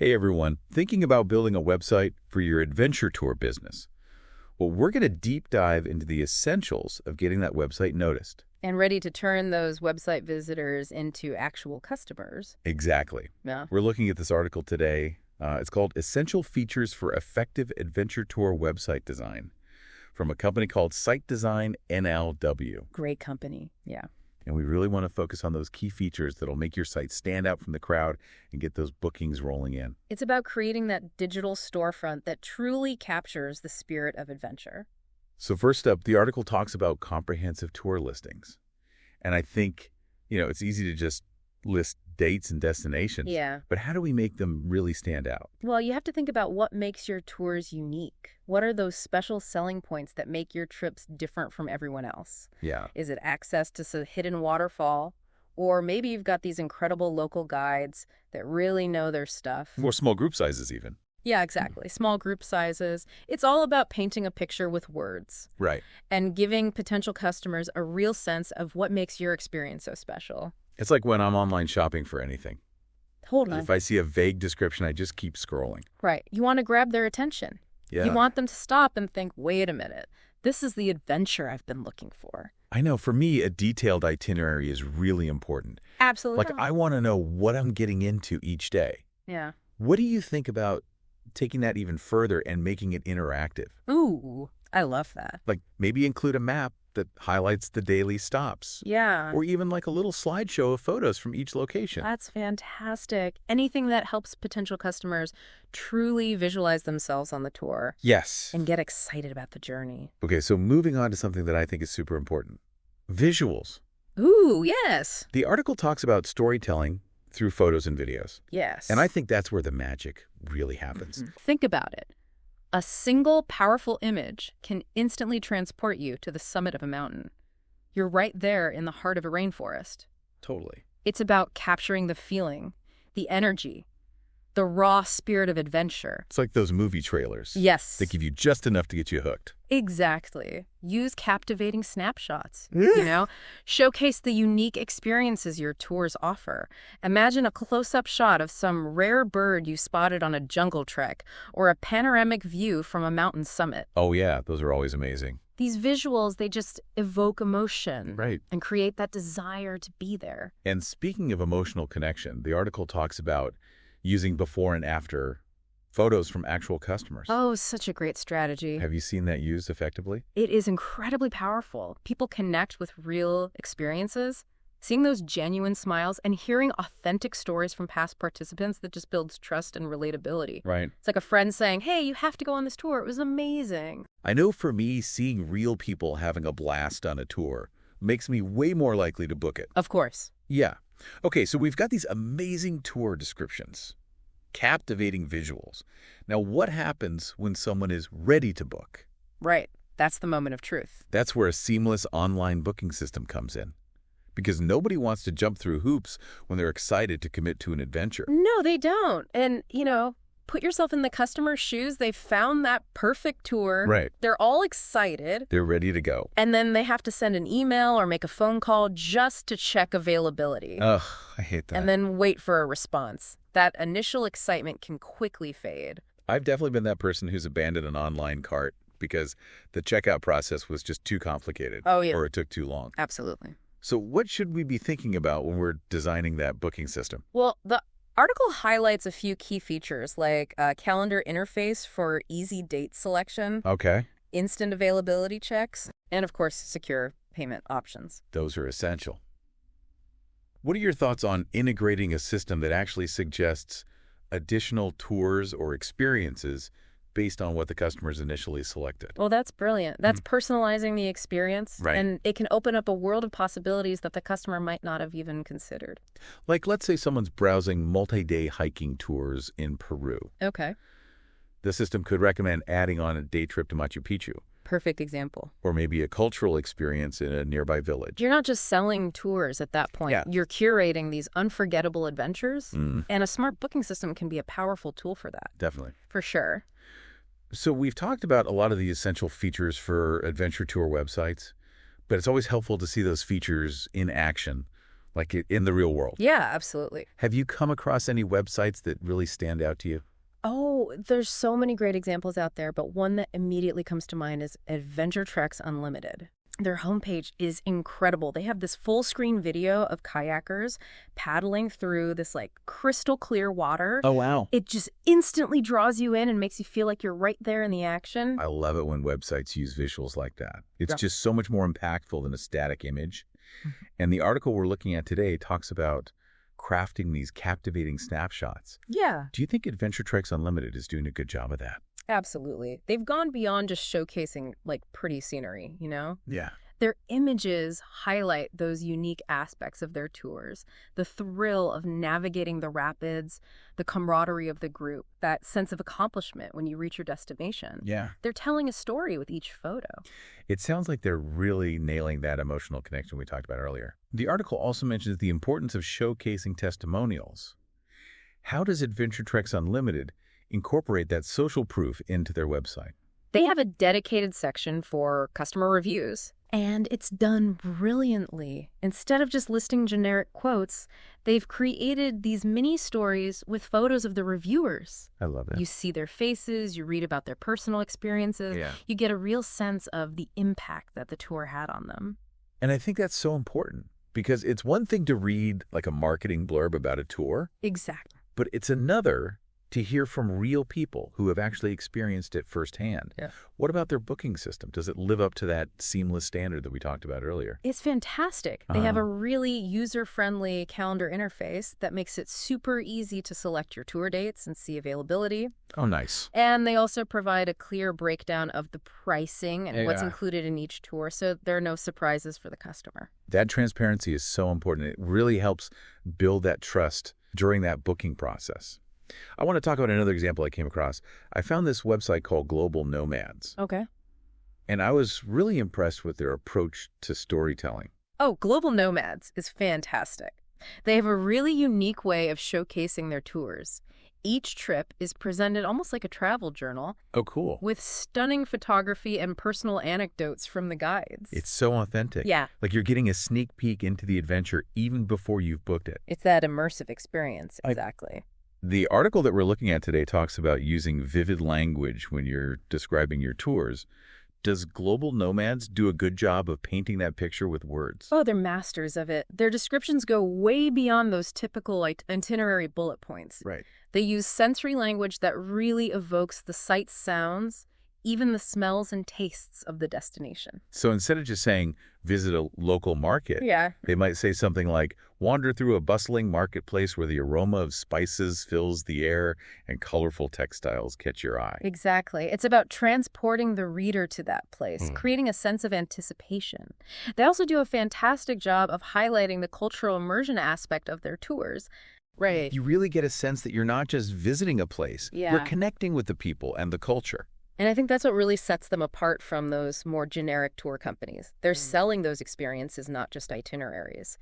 Hey everyone, thinking about building a website for your adventure tour business? Well, we're going to deep dive into the essentials of getting that website noticed. And ready to turn those website visitors into actual customers. Exactly. Yeah. We're looking at this article today. It's called Essential Features for Effective Adventure Tour Website Design from a company called Site Design NLW. Great company. Yeah. And we really want to focus on those key features that'll make your site stand out from the crowd and get those bookings rolling in. It's about creating that digital storefront that truly captures the spirit of adventure. So first up, the article talks about comprehensive tour listings. And I think, it's easy to just list dates and destinations. Yeah. But how do we make them really stand out? Well, you have to think about what makes your tours unique. What are those special selling points that make your trips different from everyone else? Yeah. Is it access to some hidden waterfall? Or maybe you've got these incredible local guides that really know their stuff. Or small group sizes even. Yeah, exactly. Small group sizes. It's all about painting a picture with words. Right. And giving potential customers a real sense of what makes your experience so special. It's like when I'm online shopping for anything. Hold on. If I see a vague description, I just keep scrolling. Right. You want to grab their attention. Yeah. You want them to stop and think, wait a minute, this is the adventure I've been looking for. I know. For me, a detailed itinerary is really important. Absolutely. Like, I want to know what I'm getting into each day. Yeah. What do you think about taking that even further and making it interactive? Ooh, I love that. Like, maybe include a map that highlights the daily stops. Yeah. Or even like a little slideshow of photos from each location. That's fantastic. Anything that helps potential customers truly visualize themselves on the tour. Yes. And get excited about the journey. Okay, so moving on to something that I think is super important. Visuals. Ooh, yes. The article talks about storytelling through photos and videos. Yes. And I think that's where the magic really happens. Think about it. A single powerful image can instantly transport you to the summit of a mountain. You're right there in the heart of a rainforest. Totally. It's about capturing the feeling, the energy, the raw spirit of adventure. It's like those movie trailers. Yes. They give you just enough to get you hooked. Exactly. Use captivating snapshots, Showcase the unique experiences your tours offer. Imagine a close-up shot of some rare bird you spotted on a jungle trek or a panoramic view from a mountain summit. Oh, yeah. Those are always amazing. These visuals, they just evoke emotion. Right. And create that desire to be there. And speaking of emotional connection, the article talks about using before and after photos from actual customers. Oh, such a great strategy. Have you seen that used effectively? It is incredibly powerful. People connect with real experiences. Seeing those genuine smiles and hearing authentic stories from past participants that just builds trust and relatability. Right. It's like a friend saying, hey, you have to go on this tour. It was amazing. I know for me, seeing real people having a blast on a tour makes me way more likely to book it. Of course. Yeah. Okay, so we've got these amazing tour descriptions, captivating visuals. Now, what happens when someone is ready to book? Right. That's the moment of truth. That's where a seamless online booking system comes in. Because nobody wants to jump through hoops when they're excited to commit to an adventure. No, they don't. And, put yourself in the customer's shoes. They've found that perfect tour. Right. They're all excited. They're ready to go. And then they have to send an email or make a phone call just to check availability. Ugh, I hate that. And then wait for a response. That initial excitement can quickly fade. I've definitely been that person who's abandoned an online cart because the checkout process was just too complicated. Oh, yeah. Or it took too long. Absolutely. So what should we be thinking about when we're designing that booking system? Well, the article highlights a few key features like a calendar interface for easy date selection, Okay. instant availability checks, and of course, secure payment options. Those are essential. What are your thoughts on integrating a system that actually suggests additional tours or experiences based on what the customers initially selected? Well, that's brilliant. That's personalizing the experience. Right. And it can open up a world of possibilities that the customer might not have even considered. Like, let's say someone's browsing multi-day hiking tours in Peru. Okay. The system could recommend adding on a day trip to Machu Picchu, Perfect example. or maybe a cultural experience in a nearby village. You're not just selling tours at that point. Yeah. You're curating these unforgettable adventures. Mm, And a smart booking system can be a powerful tool for that. definitely. For sure. So we've talked about a lot of the essential features for adventure tour websites, but it's always helpful to see those features in action, like in the real world. Yeah, absolutely. Have you come across any websites that really stand out to you? Oh, there's so many great examples out there, but one that immediately comes to mind is Adventure Treks Unlimited. Their homepage is incredible. They have this full screen video of kayakers paddling through this like crystal clear water. Oh, wow. It just instantly draws you in and makes you feel like you're right there in the action. I love it when websites use visuals like that. It's just so much more impactful than a static image. And the article we're looking at today talks about crafting these captivating snapshots. Yeah. Do you think Adventure Treks Unlimited is doing a good job of that? Absolutely. They've gone beyond just showcasing like pretty scenery, you know? Yeah. Their images highlight those unique aspects of their tours, the thrill of navigating the rapids, the camaraderie of the group, that sense of accomplishment when you reach your destination. Yeah. They're telling a story with each photo. It sounds like they're really nailing that emotional connection we talked about earlier. The article also mentions the importance of showcasing testimonials. How does Adventure Treks Unlimited incorporate that social proof into their website? They have a dedicated section for customer reviews, and it's done brilliantly. Instead of just listing generic quotes, they've created these mini stories with photos of the reviewers. I love that. You see their faces, you read about their personal experiences, you get a real sense of the impact that the tour had on them. And I think that's so important because it's one thing to read like a marketing blurb about a tour. Exactly. But it's another to hear from real people who have actually experienced it firsthand. Yeah. What about their booking system? Does it live up to that seamless standard that we talked about earlier? It's fantastic. They have a really user-friendly calendar interface that makes it super easy to select your tour dates and see availability. Oh, nice. And they also provide a clear breakdown of the pricing and what's included in each tour, so there are no surprises for the customer. That transparency is so important. It really helps build that trust during that booking process. I want to talk about another example I came across. I found this website called Global Nomads. Okay. And I was really impressed with their approach to storytelling. Oh, Global Nomads is fantastic. They have a really unique way of showcasing their tours. Each trip is presented almost like a travel journal. Oh, cool. With stunning photography and personal anecdotes from the guides. It's so authentic. Yeah. Like you're getting a sneak peek into the adventure even before you've booked it. It's that immersive experience, exactly. The article that we're looking at today talks about using vivid language when you're describing your tours. Does Global Nomads do a good job of painting that picture with words? Oh, they're masters of it. Their descriptions go way beyond those typical itinerary bullet points. Right. They use sensory language that really evokes the sights, sounds, even the smells and tastes of the destination. So instead of just saying, visit a local market, they might say something like, wander through a bustling marketplace where the aroma of spices fills the air and colorful textiles catch your eye. Exactly. It's about transporting the reader to that place, creating a sense of anticipation. They also do a fantastic job of highlighting the cultural immersion aspect of their tours. Right. You really get a sense that you're not just visiting a place, you're connecting with the people and the culture. And I think that's what really sets them apart from those more generic tour companies. They're selling those experiences, not just itineraries.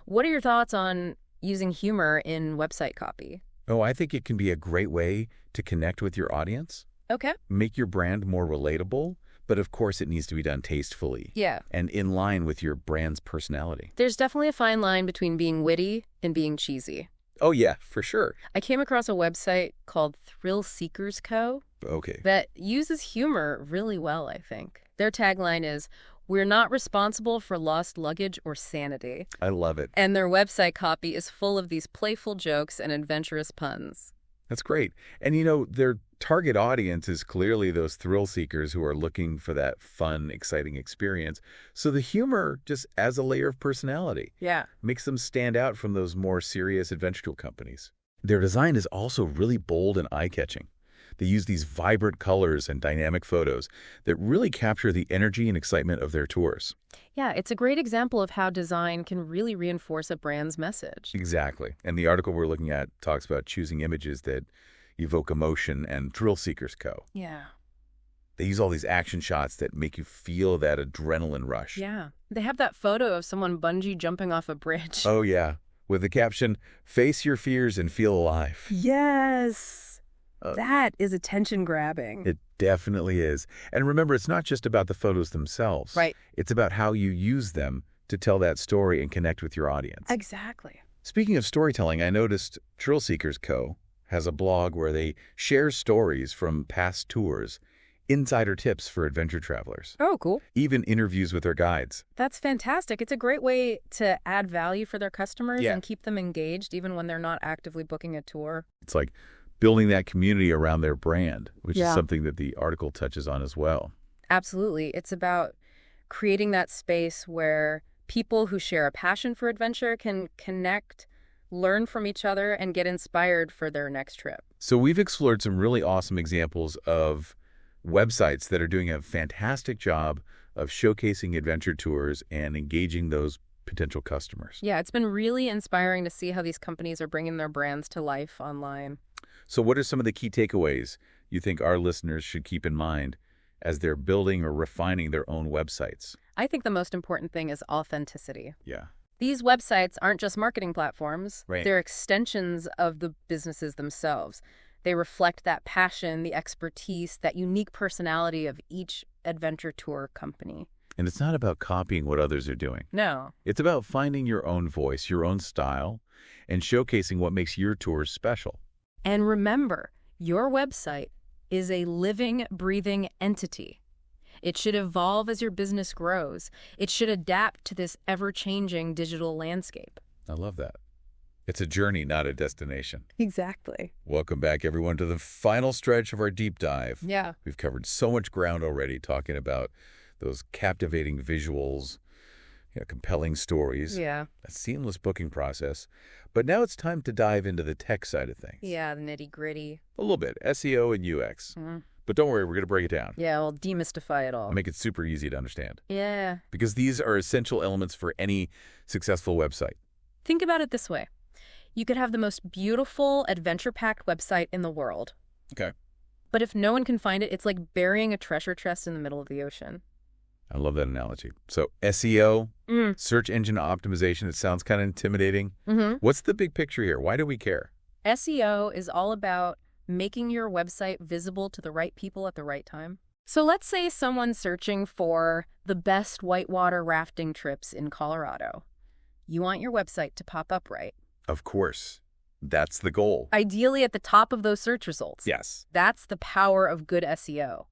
What are your thoughts on using humor in website copy? Oh, I think it can be a great way to connect with your audience. Okay. Make your brand more relatable, but of course it needs to be done tastefully. Yeah. And in line with your brand's personality. There's definitely a fine line between being witty and being cheesy. Oh, yeah, for sure. I came across a website called Thrill Seekers Co. Okay. That uses humor really well, I think. Their tagline is, "We're not responsible for lost luggage or sanity." I love it. And their website copy is full of these playful jokes and adventurous puns. That's great. And, you know, their target audience is clearly those thrill seekers who are looking for that fun, exciting experience. So the humor just adds a layer of personality. Yeah. Makes them stand out from those more serious adventure tour companies. Their design is also really bold and eye-catching. They use these vibrant colors and dynamic photos that really capture the energy and excitement of their tours. Yeah, it's a great example of how design can really reinforce a brand's message. Exactly. And the article we're looking at talks about choosing images that evoke emotion and Thrill Seekers Co. Yeah. They use all these action shots that make you feel that adrenaline rush. Yeah. They have that photo of someone bungee jumping off a bridge. Oh, yeah. With the caption, "Face your fears and feel alive." Yes. That is attention-grabbing. It definitely is. And remember, it's not just about the photos themselves. Right. It's about how you use them to tell that story and connect with your audience. Exactly. Speaking of storytelling, I noticed Thrill Seekers Co. has a blog where they share stories from past tours, insider tips for adventure travelers, Oh, cool. even interviews with their guides. That's fantastic. It's a great way to add value for their customers Yeah. and keep them engaged even when they're not actively booking a tour. It's like building that community around their brand, which is Yeah. something that the article touches on as well. Absolutely. It's about creating that space where people who share a passion for adventure can connect, learn from each other, and get inspired for their next trip. So we've explored some really awesome examples of websites that are doing a fantastic job of showcasing adventure tours and engaging those potential customers. Yeah, it's been really inspiring to see how these companies are bringing their brands to life online. So what are some of the key takeaways you think our listeners should keep in mind as they're building or refining their own websites? I think the most important thing is authenticity. Yeah. These websites aren't just marketing platforms. Right. They're extensions of the businesses themselves. They reflect that passion, the expertise, that unique personality of each adventure tour company. And it's not about copying what others are doing. No. It's about finding your own voice, your own style, and showcasing what makes your tours special. And remember, your website is a living, breathing entity. It should evolve as your business grows. It should adapt to this ever-changing digital landscape. I love that. It's a journey, not a destination. Exactly. Welcome back, everyone, to the final stretch of our deep dive. Yeah. We've covered so much ground already, talking about those captivating visuals, compelling stories, Yeah. a seamless booking process. But now it's time to dive into the tech side of things. Yeah, the nitty-gritty. A little bit, SEO and UX. But don't worry, we're going to break it down. Yeah, we'll demystify it all. Make it super easy to understand. Yeah. Because these are essential elements for any successful website. Think about it this way. You could have the most beautiful, adventure-packed website in the world. Okay. But if no one can find it, it's like burying a treasure chest in the middle of the ocean. I love that analogy. So SEO, search engine optimization, it sounds kind of intimidating. What's the big picture here? Why do we care? SEO is all about making your website visible to the right people at the right time. So let's say someone's searching for the best whitewater rafting trips in Colorado. You want your website to pop up right. Of course. That's the goal. Ideally at the top of those search results. Yes. That's the power of good SEO.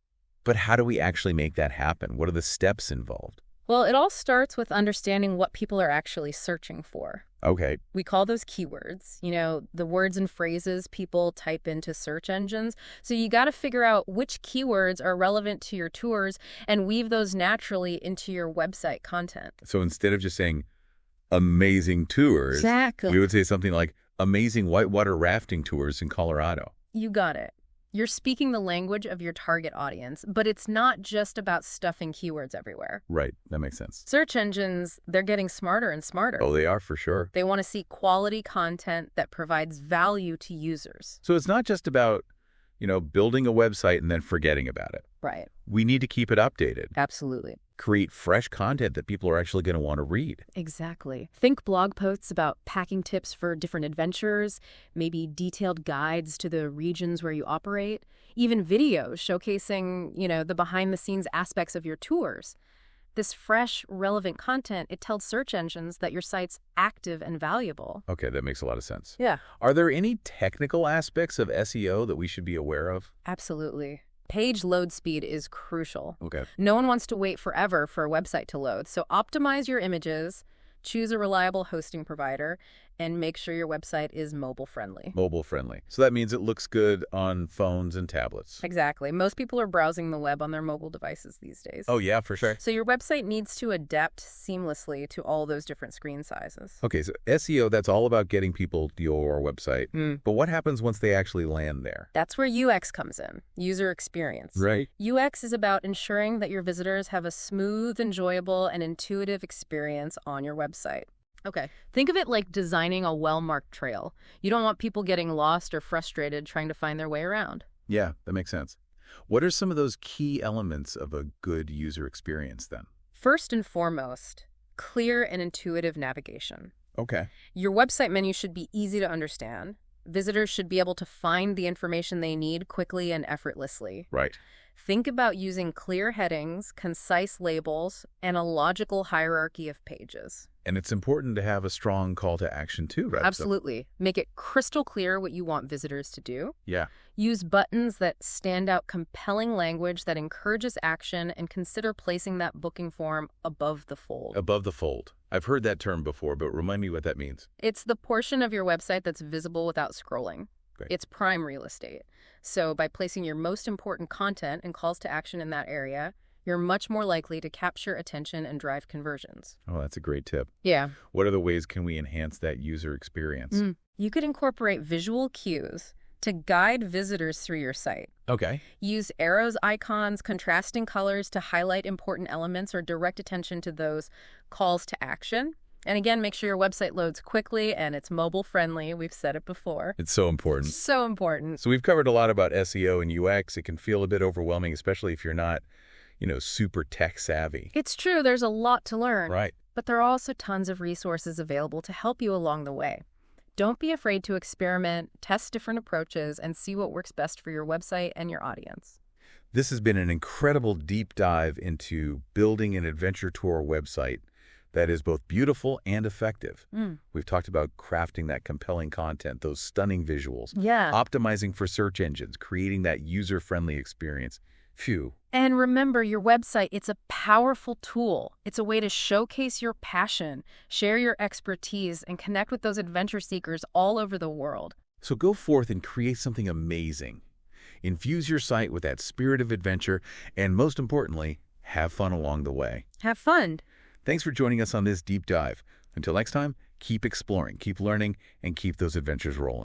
But how do we actually make that happen? What are the steps involved? Well, it all starts with understanding what people are actually searching for. Okay. We call those keywords, the words and phrases people type into search engines. So you got to figure out which keywords are relevant to your tours and weave those naturally into your website content. So instead of just saying amazing tours, Exactly. we would say something like amazing whitewater rafting tours in Colorado. You got it. You're speaking the language of your target audience, but it's not just about stuffing keywords everywhere. Right. That makes sense. Search engines, they're getting smarter and smarter. Oh, they are for sure. They want to see quality content that provides value to users. So it's not just about, building a website and then forgetting about it. Right. We need to keep it updated. Absolutely. Create fresh content that people are actually going to want to read. Exactly. Think blog posts about packing tips for different adventures, maybe detailed guides to the regions where you operate, even videos showcasing, the behind-the-scenes aspects of your tours. This fresh, relevant content, it tells search engines that your site's active and valuable. Okay, that makes a lot of sense. Yeah. Are there any technical aspects of SEO that we should be aware of? Absolutely. Page load speed is crucial. Okay. No one wants to wait forever for a website to load. So optimize your images, choose a reliable hosting provider, and make sure your website is mobile friendly. Mobile friendly. So that means it looks good on phones and tablets. Exactly. Most people are browsing the web on their mobile devices these days. Oh, yeah, for sure. So your website needs to adapt seamlessly to all those different screen sizes. Okay, so SEO, that's all about getting people to your website. But what happens once they actually land there? That's where UX comes in, user experience. Right. UX is about ensuring that your visitors have a smooth, enjoyable, and intuitive experience on your website. Okay, think of it like designing a well-marked trail. You don't want people getting lost or frustrated trying to find their way around. Yeah, that makes sense. What are some of those key elements of a good user experience then? First and foremost, clear and intuitive navigation. Okay. Your website menu should be easy to understand. Visitors should be able to find the information they need quickly and effortlessly. Right. Think about using clear headings, concise labels, and a logical hierarchy of pages. And it's important to have a strong call to action too, right? Absolutely. Make it crystal clear what you want visitors to do. Yeah. Use buttons that stand out compelling language that encourages action, and consider placing that booking form above the fold. Above the fold. I've heard that term before, but remind me what that means. It's the portion of your website that's visible without scrolling. Great. It's prime real estate. So by placing your most important content and calls to action in that area, you're much more likely to capture attention and drive conversions. Oh, that's a great tip. Yeah. What other ways can we enhance that user experience? You could incorporate visual cues to guide visitors through your site. Okay. Use arrows, icons, contrasting colors to highlight important elements or direct attention to those calls to action. And again, make sure your website loads quickly and it's mobile friendly. We've said it before. It's so important. So important. So we've covered a lot about SEO and UX. It can feel a bit overwhelming, especially if you're not, super tech savvy. It's true, there's a lot to learn. Right. But there are also tons of resources available to help you along the way. Don't be afraid to experiment, test different approaches, and see what works best for your website and your audience. This has been an incredible deep dive into building an adventure tour website that is both beautiful and effective. We've talked about crafting that compelling content, those stunning visuals, optimizing for search engines, creating that user-friendly experience. Phew. And remember, your website, it's a powerful tool. It's a way to showcase your passion, share your expertise, and connect with those adventure seekers all over the world. So go forth and create something amazing. Infuse your site with that spirit of adventure, and most importantly, have fun along the way. Have fun. Thanks for joining us on this deep dive. Until next time, keep exploring, keep learning, and keep those adventures rolling.